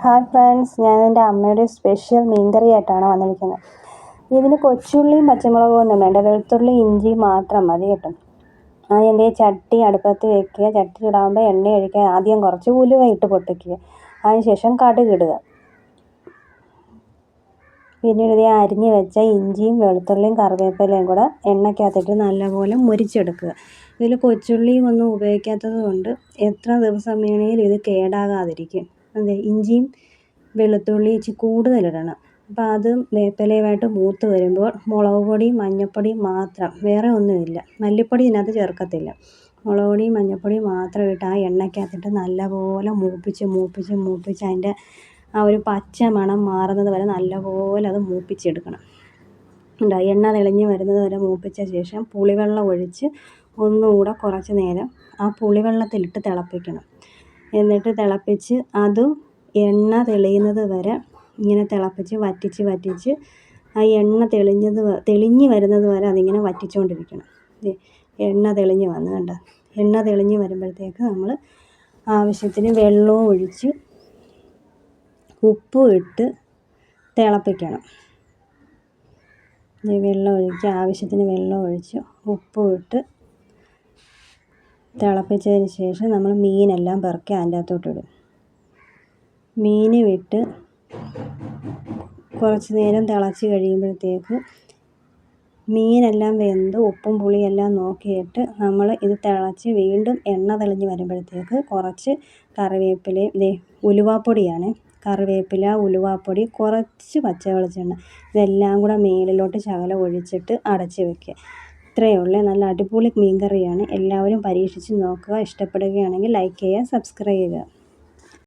Hi friends, ഞാൻ എൻ്റെ അമ്മയുടെ സ്പെഷ്യൽ മീൻകറിയായിട്ടാണ് വന്നിരിക്കുന്നത്. ഇതിന് കൊച്ചുള്ളിയും പച്ചമുളകും ഒന്നും വേണ്ട, വെളുത്തുള്ളി ഇഞ്ചി മാത്രം മതി കേട്ടോ. അതിൻ്റെ ചട്ടി അടുപ്പത്ത് വെക്കുക. ചട്ടി ചൂടാകുമ്പോൾ എണ്ണ ഒഴിക്കുക. ആദ്യം കുറച്ച് ഉലുവ ഇട്ട് പൊട്ടിക്കുക. അതിനുശേഷം കടുക് ഇടുക. പിന്നീട് ഇത് അരിഞ്ഞ് വെച്ച ഇഞ്ചിയും വെളുത്തുള്ളിയും കറിവേപ്പിലയും കൂടെ എണ്ണയ്ക്കകത്തിട്ട് നല്ലപോലെ മുരിച്ചെടുക്കുക. ഇതിൽ കൊച്ചുള്ളിയും ഒന്നും ഉപയോഗിക്കാത്തത് കൊണ്ട് എത്ര ദിവസം വേണമെങ്കിലും ഇത് കേടാകാതിരിക്കും. അതെ, ഇഞ്ചിയും വെളുത്തുള്ളി ഇച്ചിരി കൂടുതലിടണം. അപ്പോൾ അത് വേപ്പിലയുമായിട്ട് മൂത്ത് വരുമ്പോൾ മുളക് പൊടി മഞ്ഞൾപ്പൊടി മാത്രം, വേറെ ഒന്നുമില്ല. മല്ലിപ്പൊടി ഇതിനകത്ത് ചേർക്കത്തില്ല. മുളക് പൊടിയും മഞ്ഞൾപ്പൊടി മാത്രം ഇട്ട് ആ എണ്ണയ്ക്കകത്തിട്ട് നല്ലപോലെ മൂപ്പിച്ച് അതിൻ്റെ ആ ഒരു പച്ച മണം മാറുന്നത് വരെ നല്ലപോലെ അത് മൂപ്പിച്ചെടുക്കണം. എണ്ണ തെളിഞ്ഞ് വരുന്നത് വരെ മൂപ്പിച്ച ശേഷം പുളിവെള്ളം ഒഴിച്ച് ഒന്നുകൂടെ കുറച്ച് നേരം ആ പുളിവെള്ളത്തിലിട്ട് തിളപ്പിക്കണം. എന്നിട്ട് തിളപ്പിച്ച് അതും എണ്ണ തെളിയുന്നത് വരെ ഇങ്ങനെ തിളപ്പിച്ച് വറ്റിച്ച് ആ എണ്ണ തെളിഞ്ഞ് വരുന്നത് വരെ അതിങ്ങനെ വറ്റിച്ചുകൊണ്ടിരിക്കണം. എണ്ണ തെളിഞ്ഞ് വന്നു കണ്ടോ. എണ്ണ തെളിഞ്ഞ് വരുമ്പോഴത്തേക്ക് നമ്മൾ ആവശ്യത്തിന് വെള്ളവും ഒഴിച്ച് ഉപ്പും ഇട്ട് തിളപ്പിക്കണം. ആവശ്യത്തിന് വെള്ളം ഒഴിച്ച് ഉപ്പും ഇട്ട് തിളപ്പിച്ചതിന് ശേഷം നമ്മൾ മീനെല്ലാം പെറുക്കി അതിൻ്റെ അകത്തോട്ടിടും. മീന് വിട്ട് കുറച്ച് നേരം തിളച്ച് കഴിയുമ്പോഴത്തേക്ക് മീനെല്ലാം വെന്ത് ഉപ്പും പുളിയെല്ലാം നോക്കിയിട്ട് നമ്മൾ ഇത് തിളച്ച് വീണ്ടും എണ്ണ തെളിഞ്ഞ് വരുമ്പോഴത്തേക്ക് കുറച്ച് കറിവേപ്പിലയും ഉലുവാപ്പൊടിയാണ്, കറിവേപ്പില, ഉലുവാപ്പൊടി, കുറച്ച് പച്ച വെളിച്ചെണ്ണ ഇതെല്ലാം കൂടെ മേളിലോട്ട് ശകലം ഒഴിച്ചിട്ട് അടച്ച് വയ്ക്കുക. ഇത്രയേ ഉള്ളൂ. നല്ല അടിപൊളി മീൻകറിയാണ്. എല്ലാവരും പരീക്ഷിച്ച് നോക്കുക. ഇഷ്ടപ്പെടുകയാണെങ്കിൽ ലൈക്ക് ചെയ്യുക, സബ്സ്ക്രൈബ് ചെയ്യുക.